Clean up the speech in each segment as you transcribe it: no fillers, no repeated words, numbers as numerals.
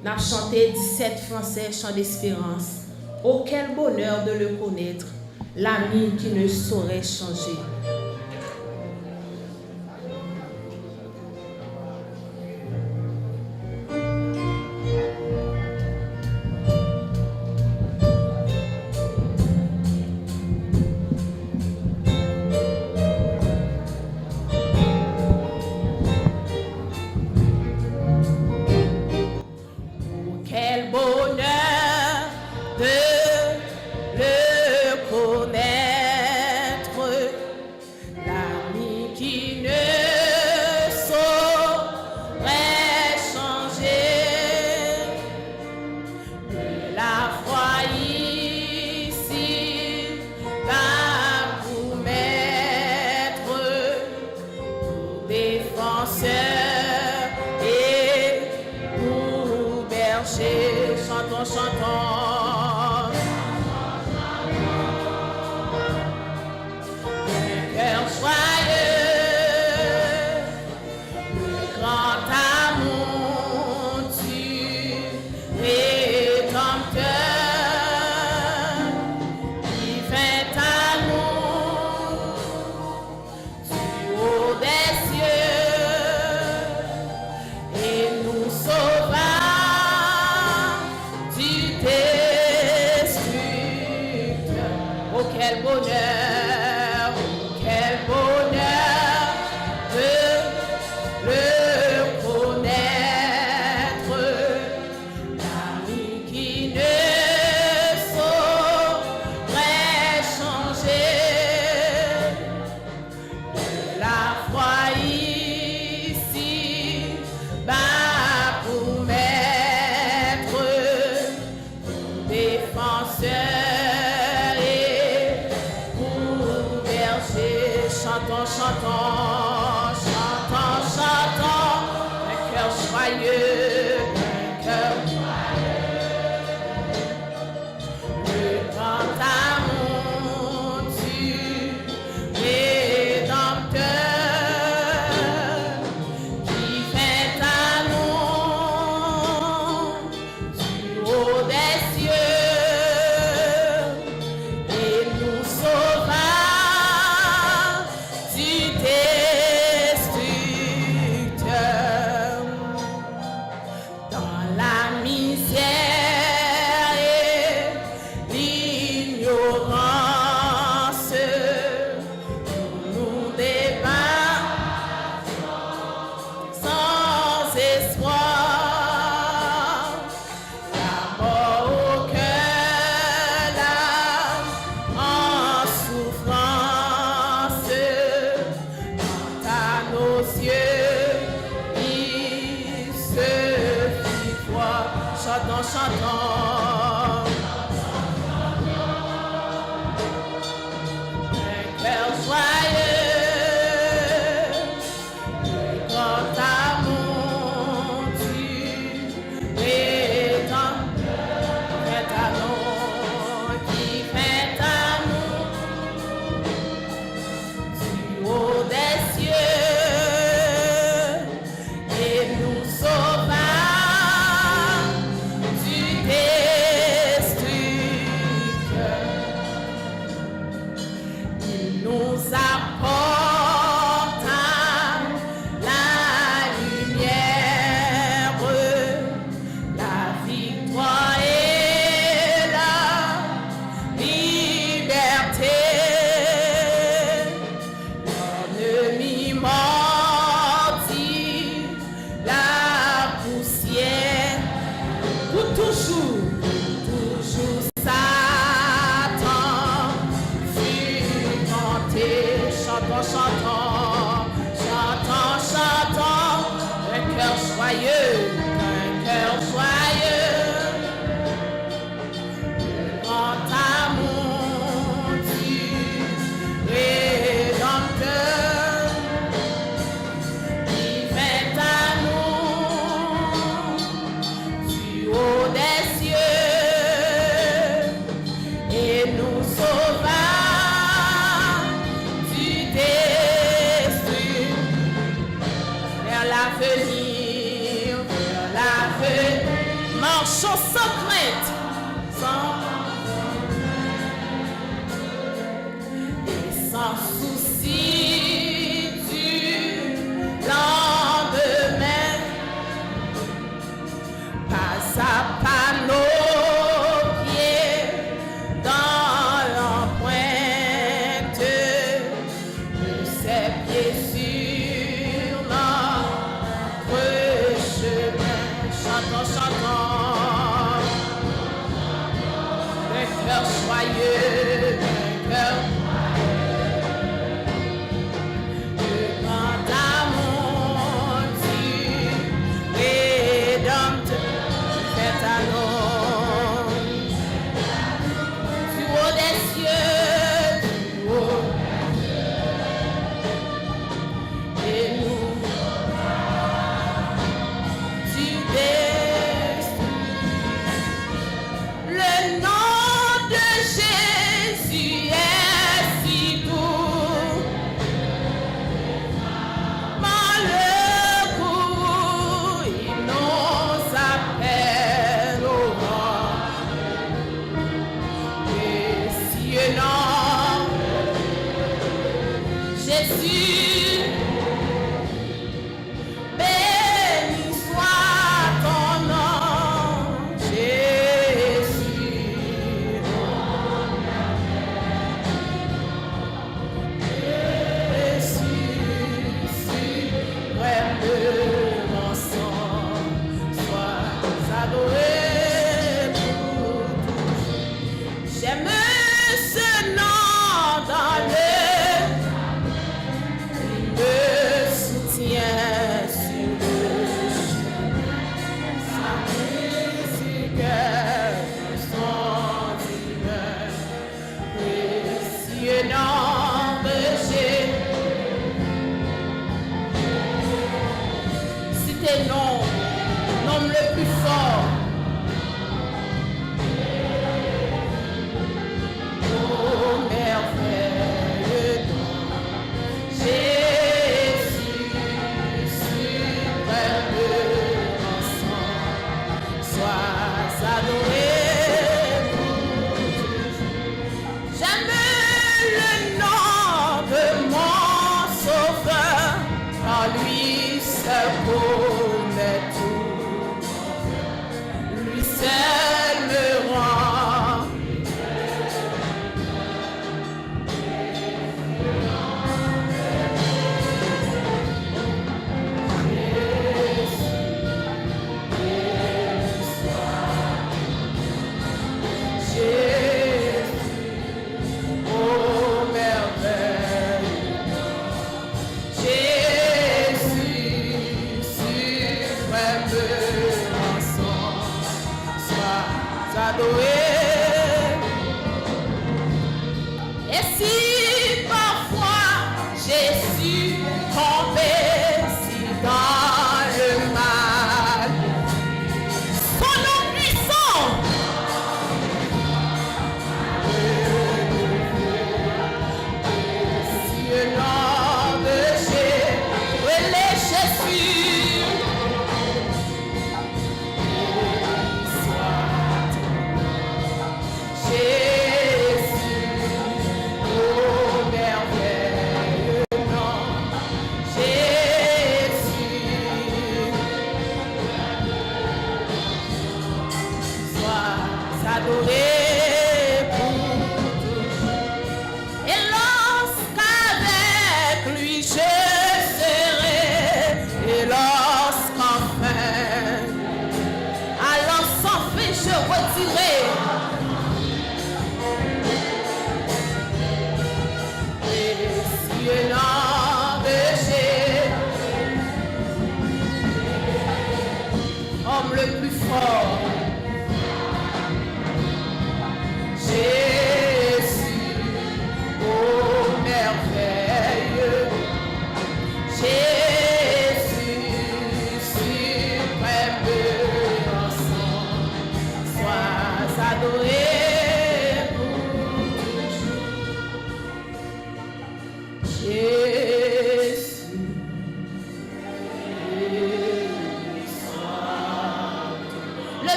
N'a chanté 17 Français chants d'espérance. Oh, quel bonheur de le connaître, l'ami qui ne saurait changer. Quel bonheur de le connaître, l'ami qui ne saurait changer. De la foi ici va vous mettre pour défenseur et pour berger. Chantons, chantons. Un cœur joyeux, le grand amour du Rédempteur, qui fait à nous du haut des cieux et nous sauva du destructeur. Oh, quel bonheur, oh, quel bonheur de le connaître, l'ami qui ne saurait changer. De la foi ici bas pour mettre défenseur et pour berger. Chantons, chantons, chantons, chantons, un cœur joyeux, un cœur le grand amour du Rédempteur, qui fait à nous du haut des cieux et nous sauva du destructeur. Dans la misère et l'ignorance, nous débat sans espoir, la mort au cœur, l'âme en souffrance, quant à nos yeux, il se fit froid. Chantons, chantons. Un cœur joyeux, le grand amour du Rédempteur, fait à nous, qui fait à nous du haut des cieux et nous sauva du destructeur. Il nous apporte la lumière, la victoire et la liberté. L'ennemi mordit la poussière pour toujours Satan fut tenté. Chantons, chantons, chantons, chantons, un cœur joyeux, un cœur joyeux, le grand amour du Rédempteur, qui fait à nous du haut des cieux marchons sans crainte, sans souci du lendemain. Pas à pas nos pieds dans l'empreinte de ses pieds sur notre chemin. Chantons, chantons, d'un cœur joyeux, d'un cœur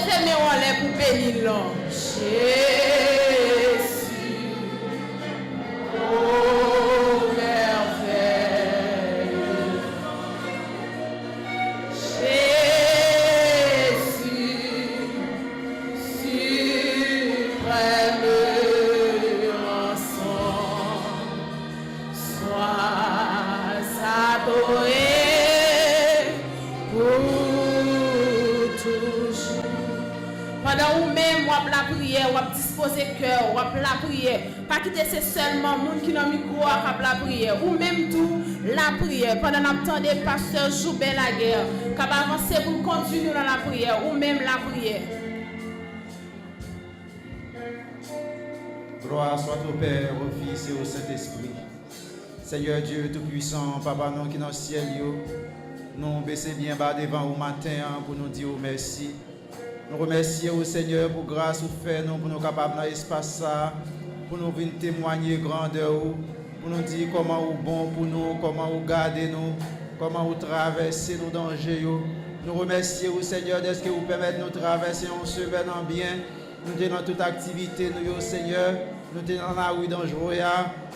fermer en l'air pour bénir l'homme. Jésus. Oh, merveille. Jésus. Suprême rançon. Sois adoré pour toujours. Pendant ou même ou la prière, ou disposer cœur, ou la prière, pas quitter c'est seulement monde qui n'a micro à la prière, ou même tout la prière. Pendant n'attendez pasteur Joubert la guerre, capable avancer pour continuer dans la prière, ou même la prière. Gloire soit au Père, au Fils et au Saint-Esprit. Seigneur Dieu Tout-Puissant, Papa nous qui dans le ciel, nous baissons bien bas devant au matin pour nous dire merci. Nous remercions au Seigneur pour grâce ou fait nous pour nous capables dans l'espace ça, pour nous venir témoigner grandeur, pour nous dire comment ou bon pour nous, comment ou garder nous, comment ou traverser nos dangers. Nous remercions au Seigneur de ce que vous permettez de nous traverser en se venant bien. Nous sommes dans toute activité, nous Seigneur. Nous sommes dans la rue dangereuse,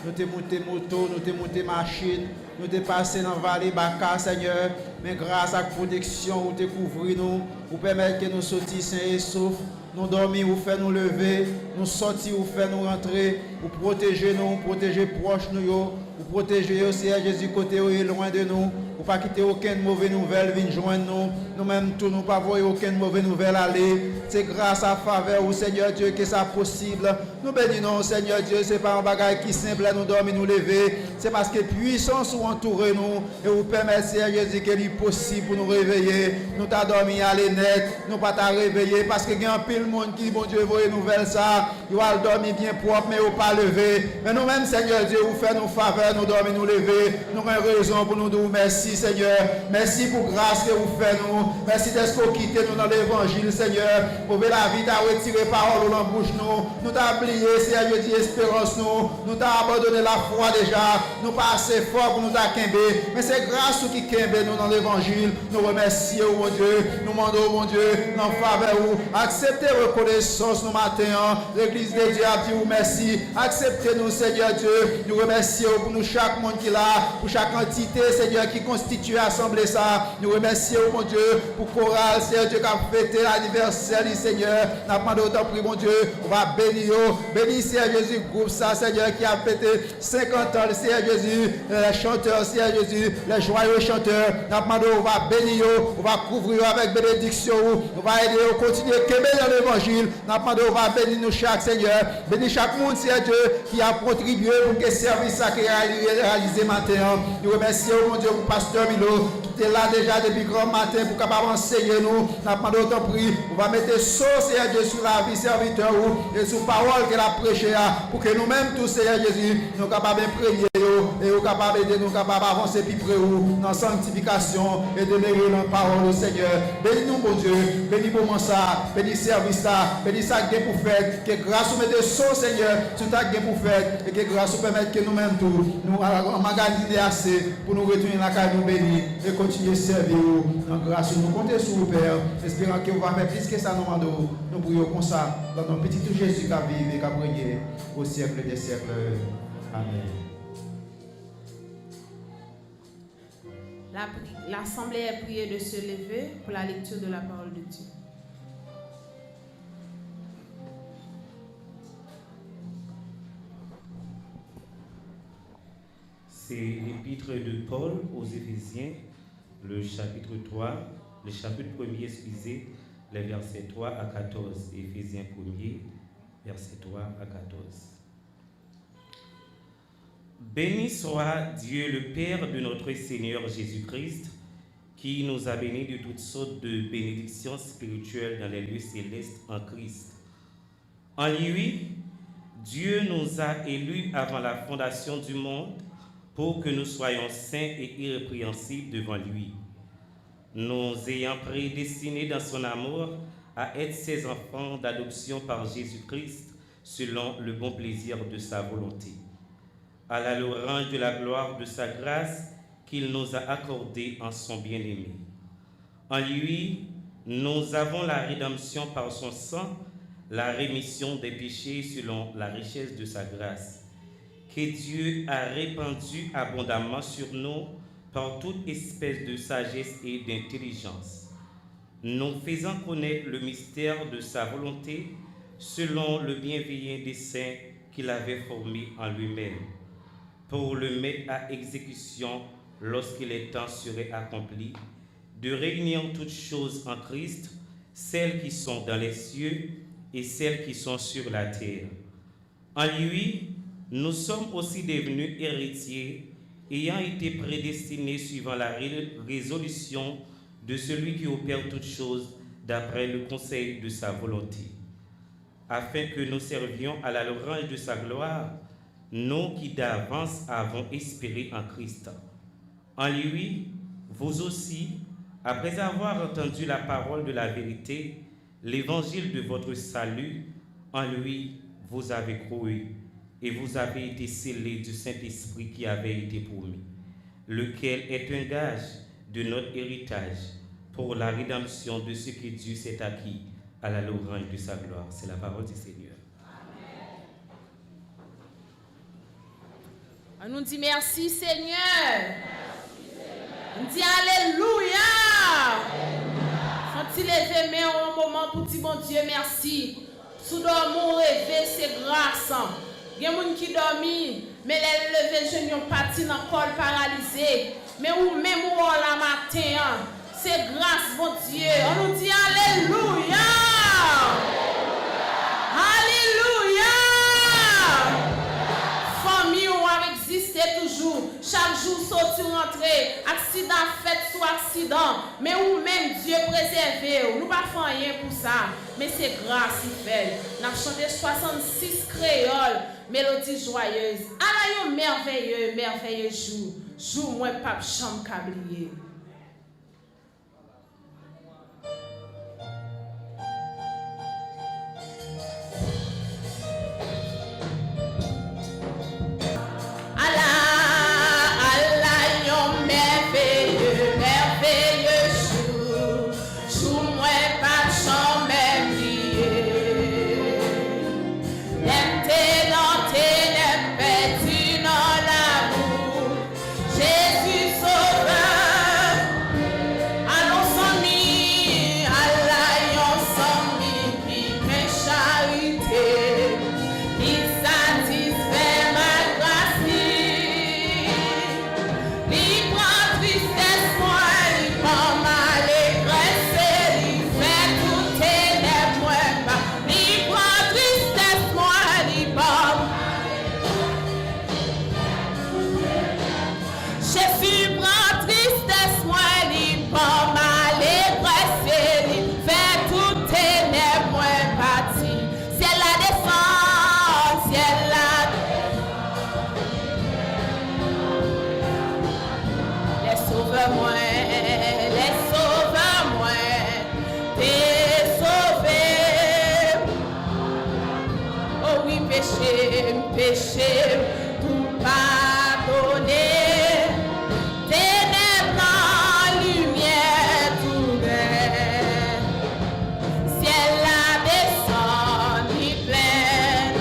nous sommes montés moto, nous sommes montés machine, nous sommes passés dans la vallée Baka, Seigneur. Mais grâce à la protection, vous te couvrez nous, vous permettez que nous sortions sains et saufs. Nous dormons, vous faites nous lever, nous sortir, vous faites nous rentrer, vous protégez nous, vous protégez proches nous, vous protégez aussi à Jésus côté loin de nous. Ou pas quitter aucune mauvaise nouvelle venir joindre nous. Nous-mêmes tous nous pas voir aucune mauvaise nouvelle aller. C'est grâce à faveur au Seigneur Dieu que ça possible. Nous bénissons Seigneur Dieu, c'est pas un bagage qui simple nous dormir nous lever. C'est parce que puissance ou entouré nous et vous permettez Seigneur Jésus qu'il est possible pour nous réveiller. Nous t'a dormi aller net, nous pas t'a réveiller parce que il y a un pile monde qui bon Dieu voit une nouvelle ça. Il va dormir bien propre mais ou pas lever. Mais nous-mêmes Seigneur Dieu, vous faites nos faveurs, nous dormir nous lever. Nous avons raison pour nous dire merci. Seigneur, merci pour grâce que vous faites nous. Merci d'être quitté nous dans l'évangile, Seigneur. Ouvrir la vie, t'as retiré parole dans la bouche nous. Nous t'as oublié, Seigneur, Dieu dit espérance nous. Nous t'as abandonné la foi déjà. Nous pas assez fort pour nous t'acquember. Mais c'est grâce qui quembe nous dans l'évangile. Nous remercions, mon Dieu. Nous demandons, mon Dieu, en faveur vous. Acceptez reconnaissance nous matin. L'église de Dieu a dit merci. Acceptez-nous, Seigneur Dieu. Nous remercions pour nous chaque monde qui est là, pour chaque entité, Seigneur, qui constitue l'assemblée ça. Nous remercions, mon Dieu, pour chorale, Seigneur Dieu, qui a fêté l'anniversaire du Seigneur. Nous avons demandé autant prix, mon Dieu. On va bénir, bénir, Seigneur Jésus, groupe ça, Seigneur, qui a fêté 50 ans, Seigneur Jésus, les chanteurs, Seigneur Jésus, les joyeux chanteurs. Nous avons demandé, on va bénir, on va couvrir avec bénédiction, on va aider, on continuer à quémer dans l'évangile. Nous avons demandé, on va bénir nous chaque Seigneur, bénir chaque monde, Seigneur Dieu, qui a contribué pour que le service ça qui est réalisé maintenant. Nous remercions, mon Dieu, pour Pasteur Milo, qui était là déjà depuis grand matin pour capable enseigner nous. Nous avons demandé autant prix. On va mettre sauce, Seigneur Dieu, sur la vie serviteur et sur la parole qu'elle a prêché pour que nous-mêmes, tous, Seigneur Jésus, nous capables d'imprégner et nous capables d'aider, nous capables d'avancer plus près dans la sanctification et de lire la parole au Seigneur. Bénis-nous, mon Dieu. Bénis pour ça. Bénis service ça. Bénis ça que pour faire. Que grâce nous mette sauce, Seigneur, sur ta que pour faire. Et que grâce nous permette que nous-mêmes, tous, nous magasiner assez pour nous retourner la caille, nous bénir et continuer à servir. En grâce, nous comptons sur vous, Père. Espérant que vous va faire plus que ça, nous demandons. Nous prions comme ça, dans notre petit Jésus qui a vécu et qui a brillé au siècle des siècles. Amen. L'assemblée est priée de se lever pour la lecture de la parole de Dieu. C'est l'épître de Paul aux Éphésiens, le chapitre 3, le chapitre 1er, excusez, les versets 3 à 14. Éphésiens 1er, versets 3 à 14. Béni soit Dieu le Père de notre Seigneur Jésus-Christ, qui nous a bénis de toutes sortes de bénédictions spirituelles dans les lieux célestes en Christ. En lui, Dieu nous a élus avant la fondation du monde pour que nous soyons saints et irrépréhensibles devant lui, nous ayant prédestinés dans son amour à être ses enfants d'adoption par Jésus-Christ selon le bon plaisir de sa volonté, à la louange de la gloire de sa grâce qu'il nous a accordée en son bien-aimé. En lui, nous avons la rédemption par son sang, la rémission des péchés selon la richesse de sa grâce, que Dieu a répandue abondamment sur nous par toute espèce de sagesse et d'intelligence, nous faisant connaître le mystère de sa volonté selon le bienveillant dessein qu'il avait formé en lui-même, pour le mettre à exécution lorsque les temps seraient accomplis, de réunir toutes choses en Christ, celles qui sont dans les cieux et celles qui sont sur la terre. En lui, nous sommes aussi devenus héritiers, ayant été prédestinés suivant la résolution de celui qui opère toutes choses d'après le conseil de sa volonté, afin que nous servions à la louange de sa gloire, nous qui d'avance avons espéré en Christ. En lui, vous aussi, après avoir entendu la parole de la vérité, l'évangile de votre salut, en lui, vous avez cru et vous avez été scellés du Saint-Esprit qui avait été promis, lequel est un gage de notre héritage pour la rédemption de ce que Dieu s'est acquis à la louange de sa gloire. C'est la parole du Seigneur. On nous dit merci Seigneur. On dit Alléluia. Faut-il lever un moment pour dire mon Dieu merci. Sous dormant rêver c'est grâce. Il y a des gens qui dorment, mais les levés jeunes ont parti dans le corps paralysé. Mais ou même ou la matin, c'est grâce mon Dieu. On nous dit Alléluia. Alléluia. Famille ou a existé toujours. Chaque jour sortir rentrer, accident fait sous accident, mais ou même Dieu préservé. Nous pas faisons rien pour ça, mais c'est grâce il fait. Nous avons chanté 66 créoles, mélodie joyeuse. À la merveilleux jour. Jour moi pas chambre cablier. Péché, tout pardonné, ténèbres en lumière, tout est. Ciel la descend, il pleine.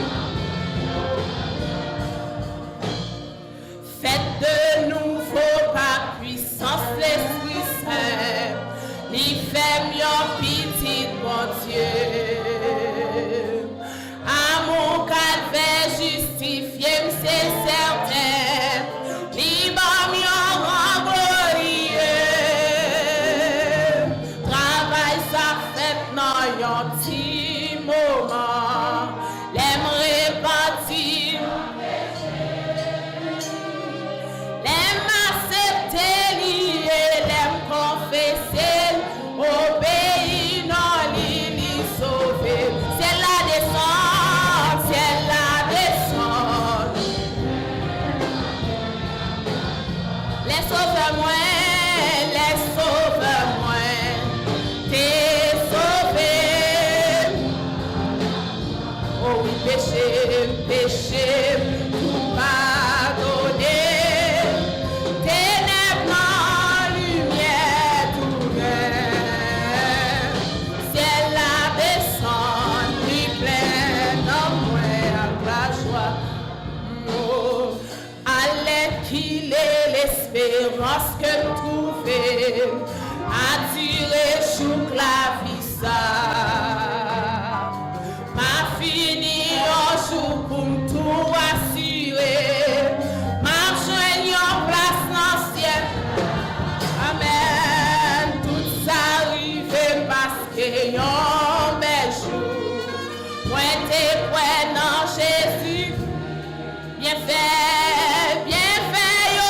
Faites de nouveau par puissance l'Esprit Saint, l'y fait mieux petit bon Dieu. À mon calvaire justifié, c'est certain. Libre mieux en glorieux. Travail ça fait dans un petit moment. L'aime répartir. L'aime accepter, lier, l'aime confesser. Obéir, non, l'y sauver. C'est la descente, c'est la descente. Les sauve-moi, t'es sauvé. Oh oui, péché, tout pardonné. Ténèbres en lumière, tout est. espérance que nous trouvons, attirer chouk la vie ça. Ma fini un jour pour me tout assurer, ma joigne en place dans le ciel. Amen, tout ça arrive parce que yon bel jour, moi t'es prêt dans Jésus, bien fait,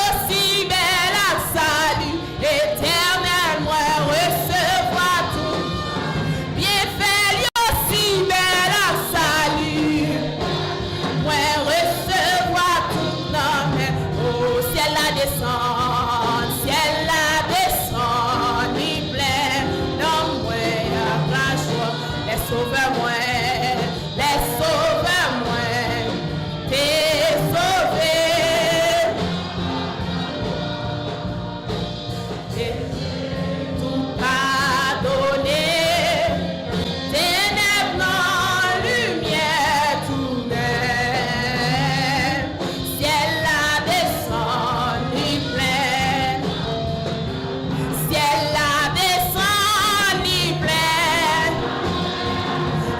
aussi bel à salut, éternel, moi recevoir tout, bien fait, aussi bel à salut, moi recevoir tout, non mais, oh, ciel la descend, ni plein, non moi, la joie, les sauveurs-moi, t'es sauvé. Et tout pardonné, ténèbres dans lumière, tout même. Ciel la descend, ni plein. Ciel la descend, ni plein.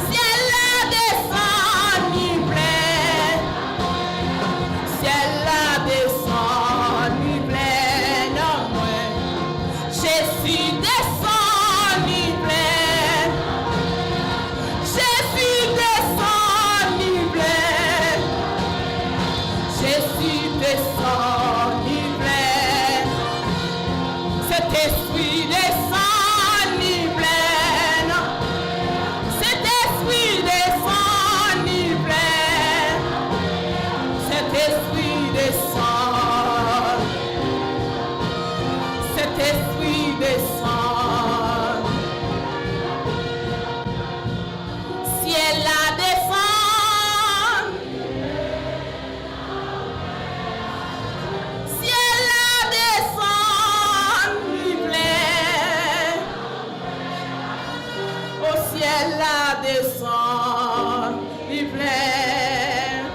Ciel la descend, ni plein. Ciel la descend, ni plein, non moins. Jésus descend, ni plein. Jésus descend, ni plein. Jésus descend, ni plein. Cet esprit descend, ni plein. Cet esprit descend, ni plein. Cet esprit descend. Cet esprit descend. Ciel la descend. Ciel la descend, ni plein. Au ciel la descend, ni plein.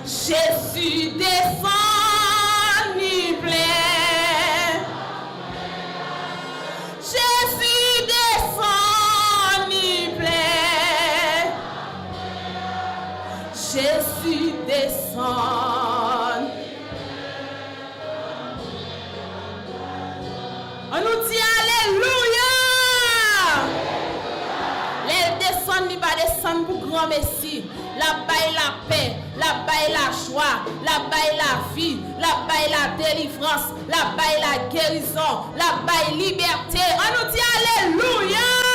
Jésus descend, ni plein. Jésus descend, ni plein. Jésus descend. On nous dit Alléluia. Les descendent, ni pas descendre pour grand Messie. La baille la paix, la baille la joie, la baille la vie, la baille la délivrance, la baille la guérison, la baille liberté. On nous dit Alléluia.